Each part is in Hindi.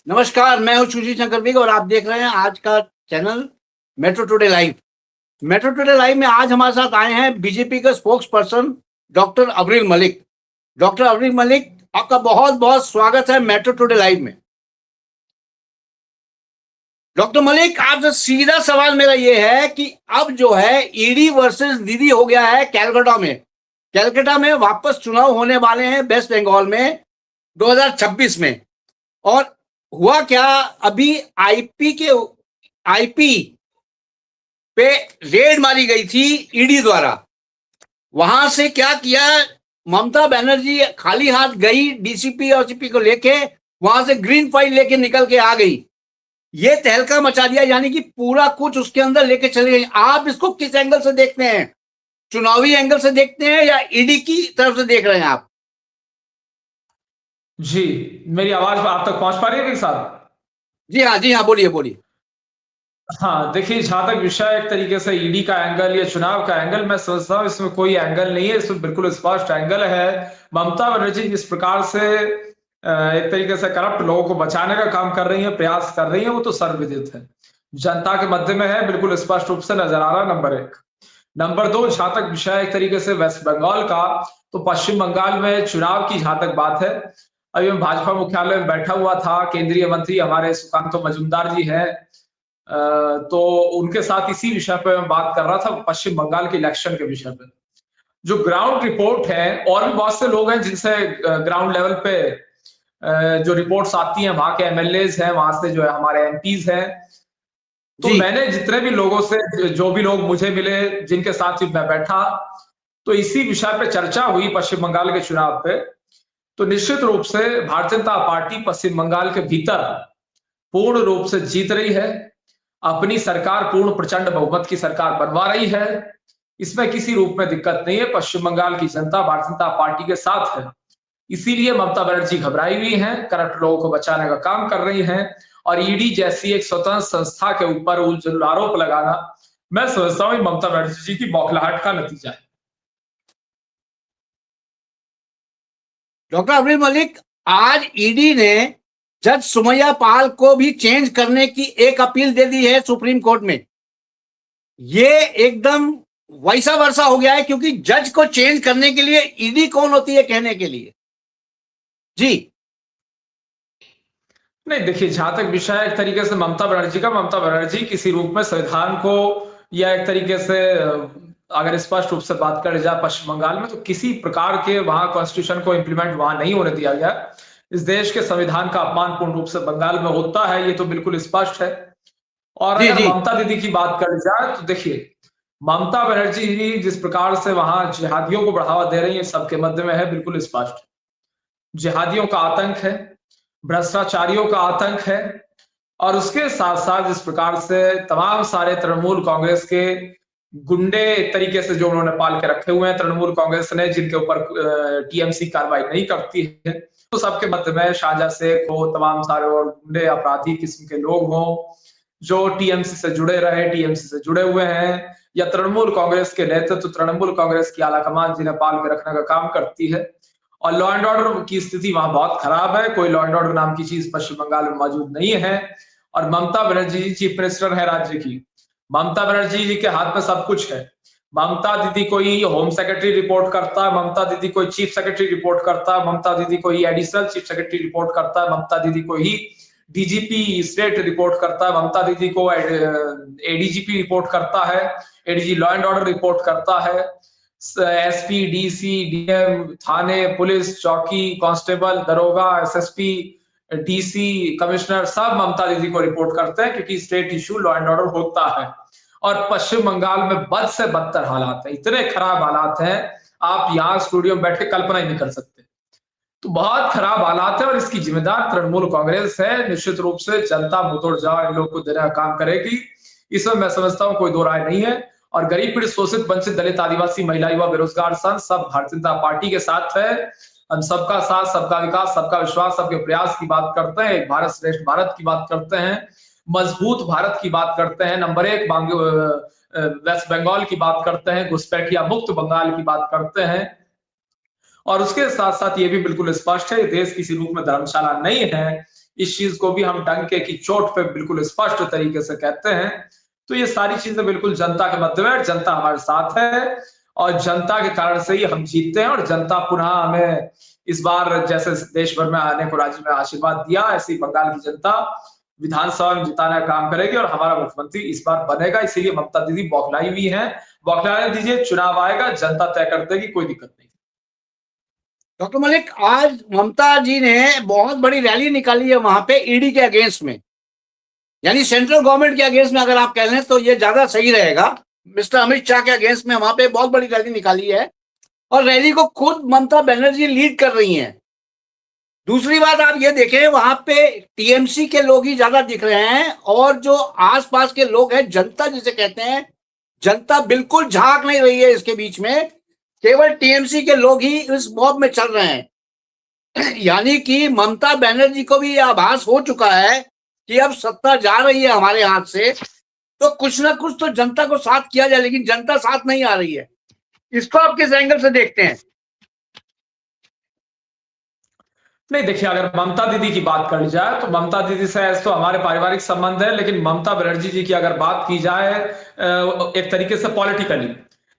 नमस्कार, मैं हूं सुशील शंकर बिग और आप देख रहे हैं आज का channel metro today live. Metro today live में आज हमारे साथ आए हैं बीजेपी के spokesperson doctor Abril Malik. Doctor Abril Malik, आपका बहुत बहुत स्वागत है मेट्रो टुडे लाइव में। डॉक्टर मलिक, आपसे सीधा सवाल मेरा ये है कि अब जो है ईडी वर्सेस दीदी हो गया है कैलकाटा में वापस चुनाव होने वाले हैं वेस्ट बंगाल में 2026 में। और हुआ क्या, अभी आईपी पे रेड मारी गई थी ईडी द्वारा। वहां से क्या किया, ममता बनर्जी खाली हाथ गई डीसीपी और सीपी को लेके, वहां से ग्रीन फाइल लेके निकल के आ गई। ये तहलका मचा दिया, यानी कि पूरा कुछ उसके अंदर लेके चले गई। आप इसको किस एंगल से देखते हैं? चुनावी एंगल से देखते हैं या ईडी की तरफ से देख रहे हैं आप? जी, मेरी आवाज आप तक पहुंच पा रही है मेरे साथ? जी हाँ, बोलिए बोलिए। हाँ, देखिए, जहां तक विषय एक तरीके से ईडी का एंगल या चुनाव का एंगल, मैं समझता हूँ इसमें कोई एंगल नहीं है। इसमें बिल्कुल स्पष्ट एंगल है। ममता बनर्जी जिस प्रकार से एक तरीके से करप्ट लोगों को बचाने का काम कर रही है, प्रयास कर रही है, वो तो सर्वविदित है, जनता के मध्य में है, बिल्कुल स्पष्ट रूप से नजर आ रहा है। नंबर एक। नंबर दो, जहां तक विषय एक तरीके से वेस्ट बंगाल का, तो पश्चिम बंगाल में चुनाव की जहां तक बात है, अभी मैं भाजपा मुख्यालय में बैठा हुआ था, केंद्रीय मंत्री हमारे सुकांतो मजूमदार जी हैं, तो उनके साथ इसी विषय पे मैं बात कर रहा था, पश्चिम बंगाल के इलेक्शन के विषय पे। जो ग्राउंड रिपोर्ट है, और भी बहुत से लोग हैं जिनसे ग्राउंड लेवल पे जो रिपोर्ट्स आती हैं, वहां के एमएलएज हैं, वहां से जो है हमारे एमपीज हैं, तो मैंने जितने भी लोगों से, जो भी लोग मुझे मिले, जिनके साथ मैं बैठा, तो इसी विषय पे चर्चा हुई पश्चिम बंगाल के चुनाव पे। तो निश्चित रूप से भारतीय जनता पार्टी पश्चिम बंगाल के भीतर पूर्ण रूप से जीत रही है, अपनी सरकार पूर्ण प्रचंड बहुमत की सरकार बनवा रही है। इसमें किसी रूप में दिक्कत नहीं है। पश्चिम बंगाल की जनता भारतीय जनता पार्टी के साथ है। इसीलिए ममता बनर्जी घबराई हुई हैं, करप्ट लोगों को बचाने का काम कर रही हैं, और ईडी जैसी एक स्वतंत्र संस्था के ऊपर उलझुल आरोप लगाना, मैं समझता हूं ममता बनर्जी जी की बौखलाहट का नतीजा है। डॉक्टर अब्रिल मलिक, आज ईडी ने जज सुमैया पाल को भी चेंज करने की एक अपील दे दी है सुप्रीम कोर्ट में। ये एकदम वैसा वर्षा हो गया है, क्योंकि जज को चेंज करने के लिए ईडी कौन होती है कहने के लिए? जी नहीं, देखिए, जहां तक विषय एक तरीके से ममता बनर्जी किसी रूप में संविधान को, या एक तरीके से अगर स्पष्ट रूप से बात करें जाए पश्चिम बंगाल में, तो किसी प्रकार के वहां कॉन्स्टिट्यूशन को इंप्लीमेंट वहां नहीं होने दिया गया। इस देश के संविधान का अपमान पूर्ण रूप से बंगाल में होता है, ये तो बिल्कुल स्पष्ट है। और जी अगर जी ममता दीदी की बात करी जाए, तो देखिए, ममता बनर्जी जी जिस प्रकार से वहां जिहादियों को बढ़ावा दे रही है, सबके मध्य में है, बिल्कुल स्पष्ट। जिहादियों का आतंक है, भ्रष्टाचारियों का आतंक है, और उसके साथ साथ जिस प्रकार से तमाम सारे तृणमूल कांग्रेस के गुंडे एक तरीके से जो उन्होंने पाल के रखे हुए हैं तृणमूल कांग्रेस ने, जिनके ऊपर टीएमसी कार्रवाई नहीं करती है, तो सबके मध्य में शाहजहां शेख हो, तमाम सारे और गुंडे अपराधी किस्म के लोग हों, जो टीएमसी से जुड़े रहे, टीएमसी से जुड़े हुए हैं, या तृणमूल कांग्रेस के नेतृत्व, तृणमूल कांग्रेस की आलाकमान जिन्हें पाल के रखने का काम करती है। और लॉ एंड ऑर्डर की स्थिति वहां बहुत खराब है, कोई लॉ एंड ऑर्डर नाम की चीज पश्चिम बंगाल में मौजूद नहीं है। और ममता बनर्जी जी चीफ मिनिस्टर है राज्य की, ममता बनर्जी जी के हाथ में सब कुछ है। ममता दीदी कोई होम सेक्रेटरी रिपोर्ट करता है, ममता दीदी कोई चीफ सेक्रेटरी रिपोर्ट करता है, ममता दीदी कोई एडिशनल चीफ सेक्रेटरी रिपोर्ट करता है, ममता दीदी को ही डीजीपी स्टेट रिपोर्ट करता है, ममता दीदी को एडीजीपी रिपोर्ट करता है, ADG law and order report करता है, एसपी, डीसी, डीएम, थाने, पुलिस, चौकी, कांस्टेबल, दरोगा, एसएसपी, डीसी, कमिश्नर, सब ममता दीदी को रिपोर्ट करते हैं, क्योंकि state issue law and order होता है। और पश्चिम बंगाल में बद से बदतर हालात है, इतने खराब हालात हैं, आप यहाँ स्टूडियो में बैठ के कल्पना ही नहीं कर सकते। तो बहुत खराब हालात है, और इसकी जिम्मेदार तृणमूल कांग्रेस है। निश्चित रूप से जनता मुतोड़ जवाब इन लोग को देने का काम करेगी, इसमें मैं समझता हूँ कोई दो राय नहीं है। और गरीब, पीड़ित, शोषित, वंचित, दलित, आदिवासी, महिला, युवा, बेरोजगार संघ सब भारतीय जनता पार्टी के साथ है। हम सबका साथ, सबका विकास, सबका विश्वास, सबके प्रयास की बात करते हैं, एक भारत श्रेष्ठ भारत की बात करते हैं, मजबूत भारत की बात करते हैं, नंबर एक वेस्ट बंगाल की बात करते हैं, घुसपैठिया मुक्त बंगाल की बात करते हैं। और उसके साथ साथ ये भी बिल्कुल स्पष्ट है, देश किसी रूप में धर्मशाला नहीं है। इस चीज को भी हम डंके की चोट पे बिल्कुल स्पष्ट तरीके से कहते हैं। तो ये सारी चीजें बिल्कुल जनता के मध्य में, जनता हमारे साथ है और जनता के कारण से ही हम जीतते हैं और जनता पुनः हमें इस बार जैसे देश भर में आने को राज्य में आशीर्वाद दिया, ऐसी बंगाल की जनता विधानसभा में जिताने का काम करेगी और हमारा मुख्यमंत्री इस बार बनेगा। इसीलिए ममता दीदी बौखलाई हुई है। बौखलाने दीजिए, चुनाव आएगा, जनता तय कर देगी, कोई दिक्कत नहीं। डॉक्टर मलिक, आज ममता जी ने बहुत बड़ी रैली निकाली है वहां पे ईडी के अगेंस्ट में, यानी सेंट्रल गवर्नमेंट के अगेंस्ट में अगर आप कह लें तो ये ज्यादा सही रहेगा। मिस्टर अमित शाह के अगेंस्ट में वहां पे बहुत बड़ी रैली निकाली है और रैली को खुद ममता बनर्जी लीड कर रही हैं। दूसरी बात आप ये देखें, वहां पे टीएमसी के लोग ही ज्यादा दिख रहे हैं और जो आसपास के लोग हैं, जनता जिसे कहते हैं, जनता बिल्कुल झांक नहीं रही है इसके बीच में, केवल टीएमसी के लोग ही इस मॉब में चल रहे हैं। यानी कि ममता बनर्जी को भी यह आभास हो चुका है कि अब सत्ता जा रही है हमारे हाथ से, तो कुछ ना कुछ तो जनता को साथ किया जाए, लेकिन जनता साथ नहीं आ रही है। इसको आप किस एंगल से देखते हैं? नहीं, देखिए, अगर ममता दीदी की बात कर जाए तो ममता दीदी से ऐसे तो हमारे पारिवारिक संबंध है, लेकिन ममता बनर्जी जी की अगर बात की जाए एक तरीके से पॉलिटिकली,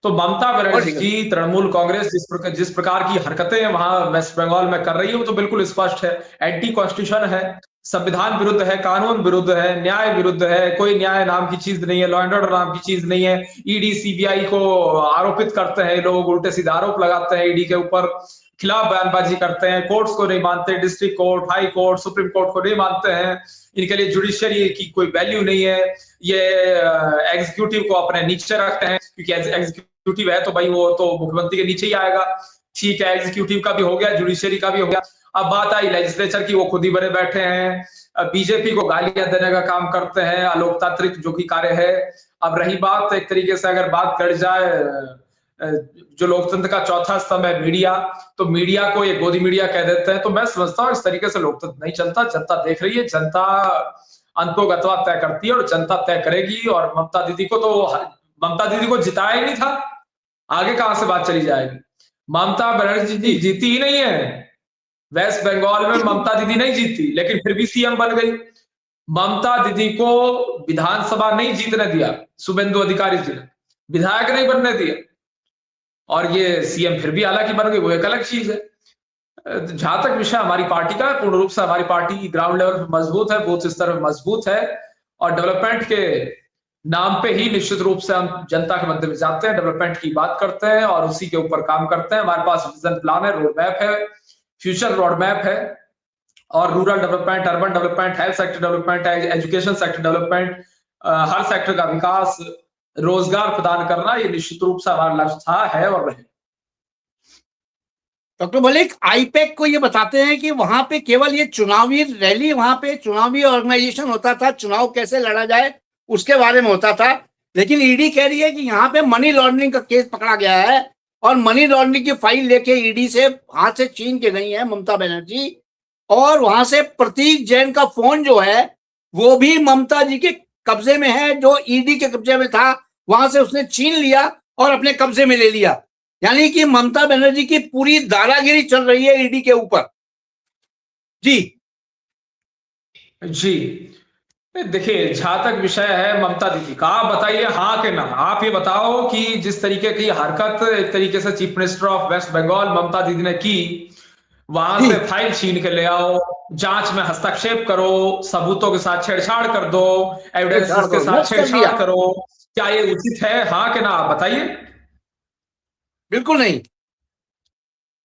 तो ममता बनर्जी जी तृणमूल कांग्रेस जिस प्रकार की हरकतें वहां वेस्ट बंगाल में कर रही है वो तो बिल्कुल स्पष्ट है। एंटी कॉन्स्टिट्यूशन है, संविधान विरुद्ध है, कानून विरुद्ध है, न्याय विरुद्ध है, कोई न्याय नाम की चीज नहीं है, लॉ एंड ऑर्डर नाम की चीज नहीं है। ईडी सीबीआई को आरोपित करते हैं लोग, उल्टे सीधे आरोप लगाते हैं ईडी के ऊपर, खिलाफ बयानबाजी करते हैं, कोर्ट्स को नहीं मानते, district court, high court, supreme court को नहीं मानते हैं, इनके लिए जुडिशियरी की कोई वैल्यू नहीं है। ये एग्जीक्यूटिव को अपने नीचे रखते हैं, क्योंकि एग्जीक्यूटिव है तो भाई वो तो मुख्यमंत्री के नीचे ही आएगा। ठीक है, एग्जीक्यूटिव का भी हो गया, जुडिशियरी का भी हो गया। अब बात आई लेजिस्लेचर की, वो खुद ही बने बैठे हैं, बीजेपी को गालियां देने का काम करते हैं, अलोकतांत्रिक जो कि कार्य है। अब रही बात एक तरीके से अगर बात कर जाए जो लोकतंत्र का चौथा स्तंभ है मीडिया, तो मीडिया को ये गोदी मीडिया कह देते हैं। तो मैं समझता हूँ इस तरीके से लोकतंत्र नहीं चलता। जनता देख रही है, जनता अंतोगत्वा तय करती है और जनता तय करेगी। और ममता दीदी को जिताया ही नहीं था, आगे कहां से बात चली जाएगी। ममता बनर्जी जी जीती ही नहीं है वेस्ट बंगाल में, ममता दीदी नहीं जीती, लेकिन फिर भी सीएम बन गई। ममता दीदी को विधानसभा नहीं जीतने दिया शुभेंदु अधिकारी जी ने, विधायक नहीं बनने दिया, और ये सीएम फिर भी हालांकि बन गई, वो एक अलग चीज है। जहां तक विषय हमारी पार्टी का, पूर्ण रूप से हमारी पार्टी ग्राउंड लेवल पर मजबूत है, बूथ स्तर पर मजबूत है, और डेवलपमेंट के नाम पे ही निश्चित रूप से हम जनता के मध्य में जाते हैं, डेवलपमेंट की बात करते हैं और उसी के ऊपर काम करते हैं। हमारे पास विजन प्लान है, रोड मैप है, फ्यूचर रोड मैप है, और rural development, urban development, health sector development, education sector development, हर सेक्टर का विकास, रोजगार प्रदान करना, ये निश्चित रूप से हमारा लक्ष्य था, है और रहे। डॉक्टर मलिक, आईपैक को ये बताते हैं कि वहां पे केवल ये चुनावी रैली, वहां पे चुनावी ऑर्गेनाइजेशन होता था, चुनाव कैसे लड़ा जाए उसके बारे में होता था, लेकिन ईडी कह रही है कि यहाँ पे मनी लॉन्ड्रिंग का केस पकड़ा गया है और मनी लॉन्ड्रिंग की फाइल लेके ईडी से हाथ से छीन के गई है ममता बनर्जी, और वहां से प्रतीक जैन का फोन जो है वो भी ममता जी के कब्जे में है, जो ईडी के कब्जे में था वहां से उसने छीन लिया और अपने कब्जे में ले लिया। यानी कि ममता बनर्जी की पूरी दादागिरी चल रही है ईडी के ऊपर। जी देखिए, जहां तक विषय है ममता दीदी का, आप बताइए हाँ कि ना। आप ये बताओ कि जिस तरीके की हरकत एक तरीके से chief minister of West Bengal Mamata Didi ने की, वहां से फाइल छीन के ले आओ, जांच में हस्तक्षेप करो, सबूतों के साथ छेड़छाड़ कर दो, एविडेंसेस के साथ छेड़छाड़ करो, क्या ये उचित है? हाँ कि ना, आप बताइए। बिल्कुल नहीं,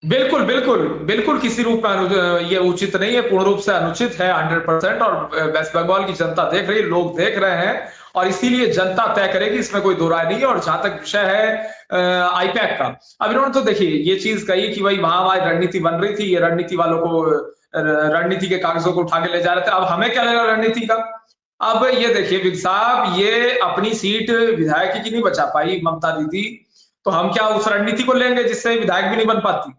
बिल्कुल बिल्कुल बिल्कुल किसी रूप में ये उचित नहीं है, पूर्ण रूप से अनुचित है 100%। और वेस्ट बंगाल की जनता देख रही है, लोग देख रहे हैं, और इसीलिए जनता तय करेगी, इसमें कोई दो राय नहीं है। और जहां तक विषय है आईपैक का, अब इन्होंने तो देखिए ये चीज कही कि भाई वहां हमारी रणनीति बन रही थी, ये रणनीति वालों को रणनीति के कागजों को उठा के ले जा रहे थे। अब हमें क्या लगा रणनीति का? अब ये देखिए विग साहब, ये अपनी सीट विधायक की नहीं बचा पाई ममता दीदी, तो हम क्या उस रणनीति को लेंगे जिससे विधायक भी नहीं बन पाती?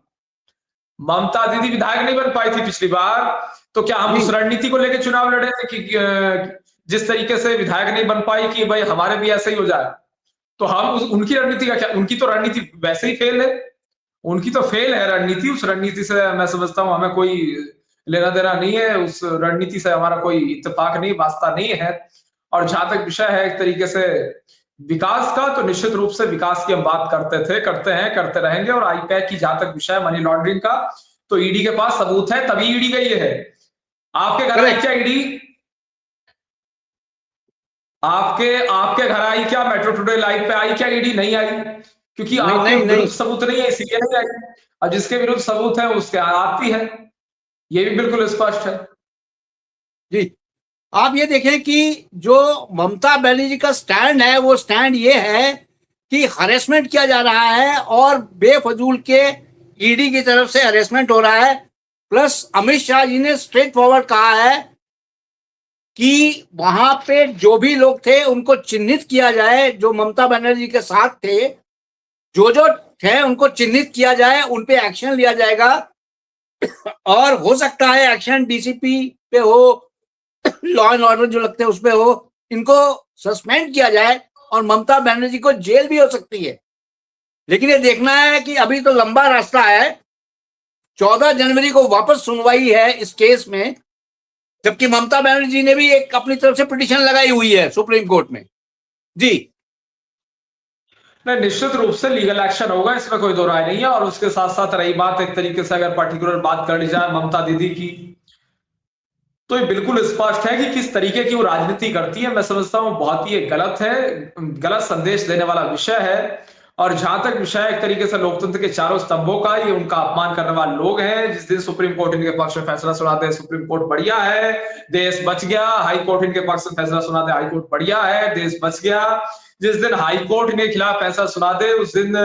ममता दीदी विधायक नहीं बन पाई थी पिछली बार, तो क्या हम उस रणनीति को लेकर चुनाव लड़े थे कि जिस तरीके से विधायक नहीं बन पाई कि भाई हमारे भी ऐसे ही हो जाए? तो हम उनकी रणनीति का क्या? उनकी तो रणनीति वैसे ही फेल है, उनकी तो फेल है रणनीति। उस रणनीति से मैं समझता हूं हमें कोई लेना देना नहीं है, उस रणनीति से हमारा कोई इत्तेफाक नहीं, वास्ता नहीं है। और जहां तक विषय है एक तरीके से विकास का, तो निश्चित रूप से विकास की हम बात करते थे, करते हैं, करते रहेंगे। और आईपैक की जहां तक विषय मनी लॉन्ड्रिंग का, तो ईडी के पास सबूत है, तभी ईडी गई है। आपके घर आई क्या ईडी? आपके घर आई क्या? मेट्रो टुडे लाइव पे आई क्या ईडी? नहीं आई, क्योंकि आपके विरुद्ध सबूत नहीं है, इसीलिए नहीं आई। और जिसके विरुद्ध सबूत है उसके आती है, ये भी बिल्कुल स्पष्ट है। जी, आप ये देखें कि जो ममता बनर्जी का स्टैंड है, वो स्टैंड ये है कि हरेसमेंट किया जा रहा है और बेफजूल के ईडी की तरफ से हरेसमेंट हो रहा है। प्लस अमित शाह जी ने स्ट्रेट फॉरवर्ड कहा है कि वहां पे जो भी लोग थे उनको चिन्हित किया जाए, जो ममता बनर्जी के साथ थे, जो थे उनको चिन्हित किया जाए, उन पे एक्शन लिया जाएगा। और हो सकता है एक्शन डीसीपी पे हो, लॉ एंड ऑर्डर जो लगते हैं उस पे हो, इनको सस्पेंड किया जाए और ममता बनर्जी को जेल भी हो सकती है। लेकिन ये देखना है कि अभी तो लंबा रास्ता है। 14 जनवरी को वापस सुनवाई है इस केस में, जबकि ममता बनर्जी ने भी एक अपनी तरफ से पिटीशन लगाई हुई है सुप्रीम कोर्ट में। जी नहीं, निश्चित रूप से लीगल एक्शन होगा, इसमें कोई दो राय नहीं है। और उसके साथ साथ रही बात एक तरीके से अगर पर्टिकुलर बात कर ली जाए ममता दीदी की, तो ये बिल्कुल स्पष्ट है कि किस तरीके की वो राजनीति करती है। मैं समझता हूं बहुत ही गलत है, गलत संदेश देने वाला विषय है। और जहां तक विषय एक तरीके से लोकतंत्र के चारों स्तंभों का, ये उनका अपमान करने वाले लोग हैं। जिस दिन सुप्रीम कोर्ट इनके पक्ष में फैसला सुना दे, सुप्रीम कोर्ट बढ़िया है, देश बच गया। हाई कोर्ट इनके पक्ष में फैसला सुना दे, हाई कोर्ट बढ़िया है, देश बच गया। जिस दिन हाई कोर्ट इनके खिलाफ फैसला सुना दे, उस दिन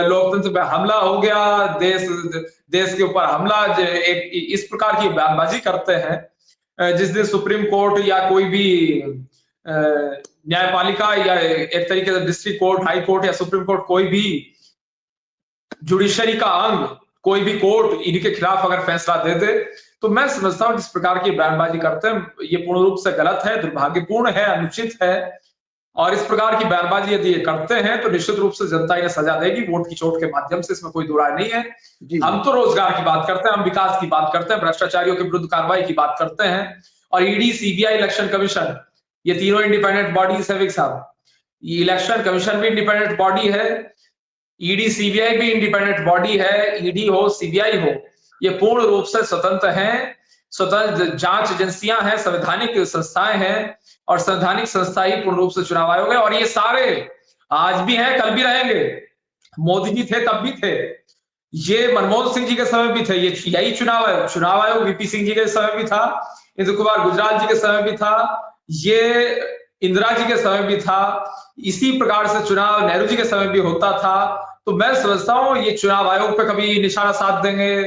लोकतंत्र पे हमला हो गया, देश के ऊपर हमला। एक इस प्रकार की बयानबाजी करते हैं। जिस दिन सुप्रीम कोर्ट या कोई भी न्यायपालिका या एक तरीके से डिस्ट्रिक्ट कोर्ट, हाई कोर्ट या सुप्रीम कोर्ट, कोई भी जुडिशरी का अंग, कोई भी कोर्ट इनके खिलाफ अगर फैसला दे दे, तो मैं समझता हूं जिस प्रकार की बयानबाजी करते हैं ये पूर्ण रूप से गलत है, दुर्भाग्यपूर्ण है, अनुचित है। और इस प्रकार की बयानबाजी यदि ये करते हैं तो निश्चित रूप से जनता इन्हें सजा देगी वोट की चोट के माध्यम से, इसमें कोई दो राय नहीं है। हम तो रोजगार की बात करते हैं, हम विकास की बात करते हैं, भ्रष्टाचारियों के विरुद्ध कार्रवाई की बात करते हैं। और ईडी, सीबीआई, इलेक्शन कमीशन, ये तीनों इंडिपेंडेंट बॉडीज है साहब। ये इलेक्शन कमीशन भी इंडिपेंडेंट बॉडी है, ईडी सीबीआई भी इंडिपेंडेंट बॉडी है। ईडी हो, सीबीआई हो, ये पूर्ण रूप से स्वतंत्र हैं, स्वतंत्र जांच एजेंसियां हैं, संवैधानिक संस्थाएं हैं। और संवैधानिक संस्था ही पूर्ण रूप से चुनाव आयोग है। और ये सारे आज भी हैं, कल भी रहेंगे। मोदी जी थे तब भी थे, ये मनमोहन सिंह जी के समय भी थे, ये यही चुनाव आयोग वीपी सिंह जी के समय भी था, इंदु कुमार गुजराल जी के समय भी था, ये इंदिरा जी के समय भी था। इसी प्रकार से चुनाव नेहरू जी के समय भी होता था। तो मैं समझता हूं ये चुनाव आयोग पे कभी निशाना साध देंगे,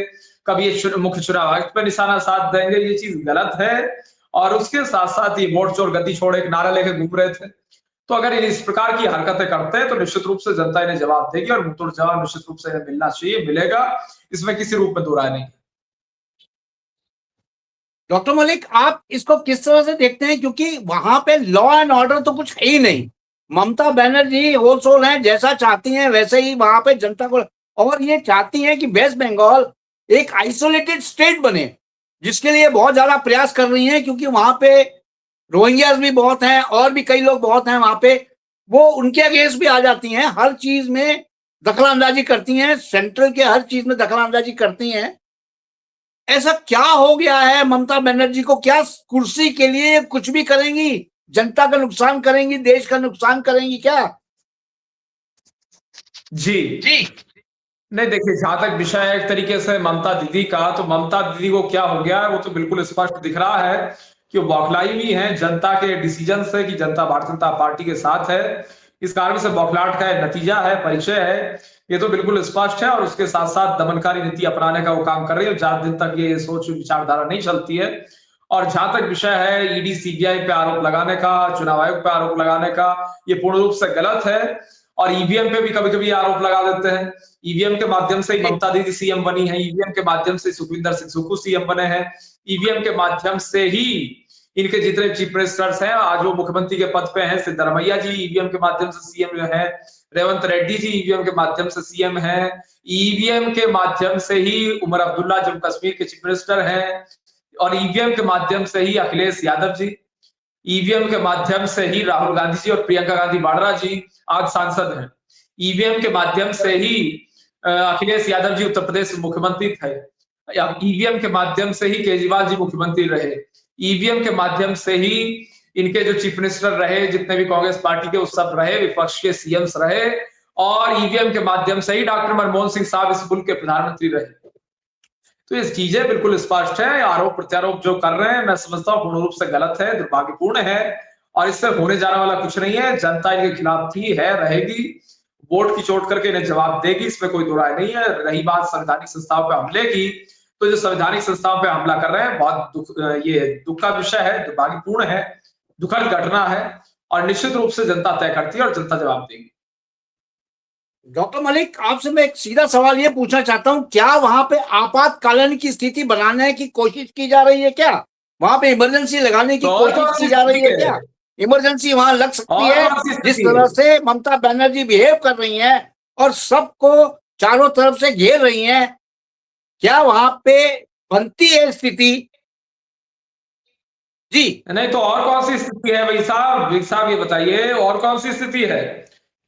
कभी ये मुख्य चुनाव आयुक्त पे निशाना साध देंगे, ये चीज गलत है। और उसके साथ साथ ये वोट चोर गति छोड़ एक नारा लेकर घूम रहे थे। तो अगर इस प्रकार की हरकतें करते हैं तो निश्चित रूप से जनता इन्हें जवाब देगी, और मुंहतोड़ जवाब निश्चित रूप से इन्हें मिलना चाहिए, मिलेगा, इसमें किसी रूप में दो राय नहीं। डॉक्टर मलिक, आप इसको किस तरह से देखते हैं? क्योंकि वहां पे लॉ एंड ऑर्डर तो कुछ है ही नहीं। ममता बनर्जी होल सोल है, जैसा चाहती हैं वैसे ही वहां पे जनता को, और ये चाहती हैं कि वेस्ट बंगाल एक आइसोलेटेड स्टेट बने, जिसके लिए बहुत ज्यादा प्रयास कर रही हैं। क्योंकि वहां पे रोहिंग्यास भी बहुत हैं और भी कई लोग बहुत हैं वहां पे, वो उनके अगेंस्ट भी आ जाती हैं, हर चीज में दखलंदाजी करती हैं, सेंट्रल के हर चीज में दखलंदाजी करती हैं। ऐसा क्या हो गया है ममता बनर्जी को? क्या कुर्सी के लिए कुछ भी करेंगी? जनता का नुकसान करेंगी, देश का नुकसान करेंगी क्या? जी नहीं, देखिए जहां तक विषय है एक तरीके से ममता दीदी का, तो ममता दीदी को क्या हो गया है वो तो बिल्कुल स्पष्ट दिख रहा है कि वो बौखलाई हुई है जनता के डिसीजन से, कि जनता भारतीय जनता पार्टी के साथ है। इस कारण से बौखलाहट का नतीजा है, परिचय है, ये तो बिल्कुल स्पष्ट है। और उसके साथ साथ दमनकारी नीति अपनाने का वो काम कर रही है, ज्यादा दिन तक ये सोच विचारधारा नहीं चलती है। और जहां तक विषय है ईडी सीबीआई पे आरोप लगाने का, चुनाव आयोग पे आरोप लगाने का, ये पूर्ण रूप से गलत है। और ईवीएम पे भी कभी कभी आरोप लगा देते हैं। ईवीएम के माध्यम से ममता दीदी सीएम बनी है, ईवीएम के माध्यम से सुखविंदर सिंह सुक्खू सीएम बने हैं, ईवीएम के माध्यम से ही इनके जितने चीफ मिनिस्टर्स हैं आज वो मुख्यमंत्री के पद पे हैं। सिद्धरमैया जी ईवीएम के माध्यम से सीएम जो है, रेवंत रेड्डी जी ईवीएम के माध्यम से सीएम हैं, ईवीएम के माध्यम से ही उमर अब्दुल्ला जम्मू कश्मीर के चीफ मिनिस्टर हैं, और ईवीएम के माध्यम से ही अखिलेश यादव जी, ईवीएम के माध्यम से ही राहुल गांधी जी और प्रियंका गांधी वाड्रा जी आज सांसद हैं, ईवीएम के माध्यम से ही अखिलेश यादव जी उत्तर प्रदेश मुख्यमंत्री थे, ईवीएम के माध्यम से ही केजरीवाल जी मुख्यमंत्री रहे, ईवीएम के माध्यम से ही इनके जो चीफ मिनिस्टर रहे, जितने भी कांग्रेस पार्टी के, उस सब रहे, विपक्ष के सीएम्स रहे, और ईवीएम के माध्यम से ही डॉक्टर मनमोहन सिंह साहब इस मुल्क के प्रधानमंत्री रहे। तो ये चीजें बिल्कुल स्पष्ट है। आरोप प्रत्यारोप जो कर रहे हैं मैं समझता हूँ पूर्ण रूप से गलत है, दुर्भाग्यपूर्ण है, और इससे होने जाने वाला कुछ नहीं है। जनता इनके खिलाफ थी, है, रहेगी, वोट की चोट करके इन्हें जवाब देगी, इसमें कोई दो राय नहीं है। रही बात संवैधानिक संस्थाओं पर हमले की, तो जो संवैधानिक संस्थाओं पर हमला कर रहे हैं बहुत ये दुख का विषय है, दुर्भाग्यपूर्ण है, दुखद घटना है, और निश्चित रूप से जनता तय करती है और जनता जवाब देगी। डॉक्टर मलिक, आपसे मैं एक सीधा सवाल ये पूछना चाहता हूं, क्या वहां पे आपातकालीन की स्थिति बनाने की कोशिश की जा रही है? क्या वहां पे इमरजेंसी लगाने की कोशिश की जा रही है? क्या इमरजेंसी वहां लग सकती है? जिस तरह से ममता बनर्जी बिहेव कर रही हैं और सबको चारों तरफ से घेर रही हैं, क्या वहां पे बनती है स्थिति? जी नहीं तो और कौन सी स्थिति है भाई साहब ये बताइए, और कौन सी स्थिति है?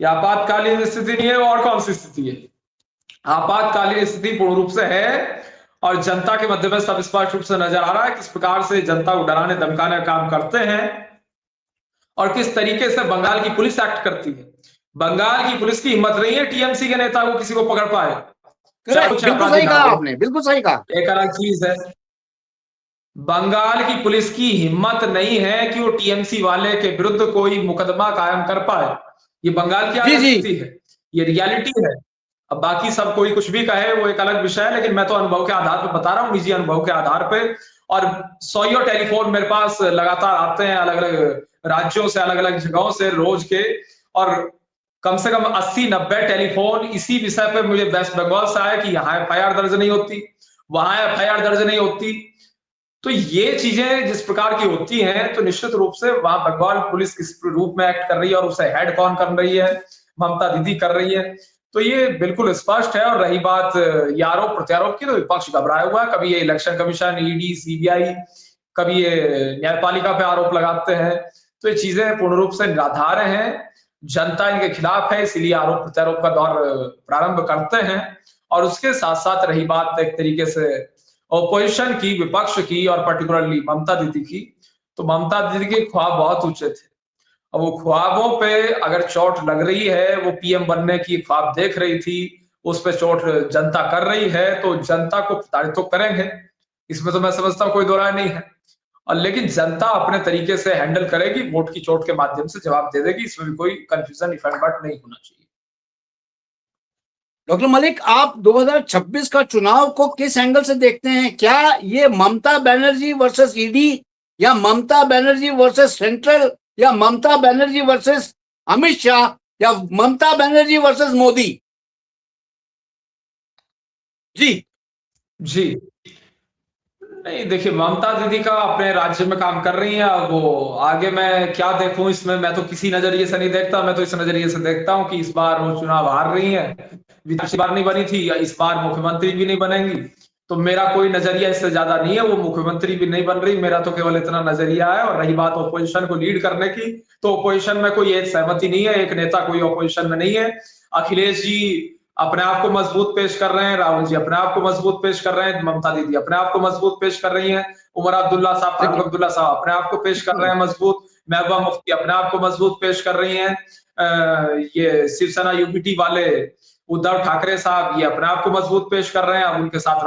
ये आपातकालीन स्थिति नहीं है, और कौन सी स्थिति है? आपातकालीन स्थिति पूर्ण रूप से है, और जनता के मध्य में सब स्पष्ट रूप से नजर आ रहा है किस प्रकार से जनता को डराने धमकाने का काम करते हैं, और किस तरीके से बंगाल की पुलिस एक्ट करती है। बंगाल की पुलिस की हिम्मत नहीं है टीएमसी के नेता को किसी को पकड़ पाए। बिल्कुल सही कहा आपने, बिल्कुल सही कहा। एक अलग चीज है, बंगाल की पुलिस की हिम्मत नहीं है कि वो टीएमसी वाले के विरुद्ध कोई मुकदमा कायम कर पाए। ये बंगाल की स्थिति है, ये रियलिटी है। अब बाकी सब कोई कुछ भी कहे वो एक अलग विषय है, लेकिन मैं तो अनुभव के आधार पर बता रहा हूँ, निजी अनुभव के आधार पे। और सौ टेलीफोन मेरे पास लगातार आते हैं अलग अलग राज्यों से, अलग अलग जगहों से रोज के, और कम से कम 80-90 टेलीफोन इसी विषय पे मुझे वेस्ट बंगाल से आया कि यहाँ एफआईआर दर्ज नहीं होती, वहां एफआईआर दर्ज नहीं होती। तो ये चीजें जिस प्रकार की होती हैं, तो निश्चित रूप से वहां बंगाल पुलिस किस रूप में एक्ट कर रही है और उसे हेड कौन कर रही है, ममता दीदी कर रही है, तो ये बिल्कुल स्पष्ट है। और रही बात ये आरोप प्रत्यारोप की, तो विपक्ष घबराया हुआ है। कभी ये इलेक्शन कमीशन, ईडी, सीबीआई, कभी ये न्यायपालिका पे आरोप लगाते हैं, तो ये चीजें पूर्ण रूप से निराधार हैं। जनता इनके खिलाफ है, इसीलिए आरोप प्रत्यारोप का दौर प्रारंभ करते हैं। और उसके साथ साथ रही बात एक तरीके से ऑपोजिशन की, विपक्ष की, और पर्टिकुलरली ममता दीदी की, तो ममता दीदी के ख्वाब बहुत ऊंचे थे। अब वो ख्वाबों पे अगर चोट लग रही है, वो पीएम बनने की ख्वाब देख रही थी, उस पे चोट जनता कर रही है, तो जनता को प्रताड़ित तो करेंगे, इसमें तो मैं समझता हूँ कोई दो राय नहीं है। और लेकिन जनता अपने तरीके से हैंडल करेगी, वोट की चोट के माध्यम से जवाब दे देगी, इसमें भी कोई कंफ्यूजन इफेक्ट नहीं होना चाहिए। डॉक्टर मलिक, आप 2026 का चुनाव को किस एंगल से देखते हैं? क्या ये ममता बनर्जी वर्सेस ईडी, या ममता बनर्जी वर्सेस सेंट्रल, या ममता बनर्जी वर्सेस अमित शाह, या ममता बनर्जी वर्सेस मोदी? जी नहीं, देखिए ममता दीदी का अपने राज्य में काम कर रही है। अब वो आगे मैं क्या देखूं इसमें, मैं तो किसी नजरिए से नहीं देखता। मैं तो इस नजरिए से देखता हूं कि इस बार वो चुनाव हार रही है, पिछली बार नहीं बनी थी, इस बार मुख्यमंत्री भी नहीं बनेंगी, तो मेरा कोई नजरिया इससे ज्यादा नहीं है। वो मुख्यमंत्री भी नहीं बन रही, मेरा तो केवल इतना नजरिया है। और रही बात ऑपोजिशन को लीड करने की, तो ऑपोजिशन में कोई एक सहमति नहीं है, एक नेता कोई ऑपोजिशन में नहीं है। अखिलेश जी अपने आप को मजबूत पेश कर रहे हैं, राहुल जी अपने आप को मजबूत पेश कर रहे हैं, ममता दीदी अपने आप को मजबूत पेश कर रही हैं, उमर अब्दुल्ला साहब, फारूक अब्दुल्ला साहब अपने आप को पेश कर रहे हैं मजबूत, महबूबा मुफ्ती अपने आप को मजबूत पेश कर रही हैं, ये शिवसेना यूपीटी वाले उद्धव ठाकरे साहब ये अपने आप को मजबूत पेश कर रहे हैं। अब उनके साथ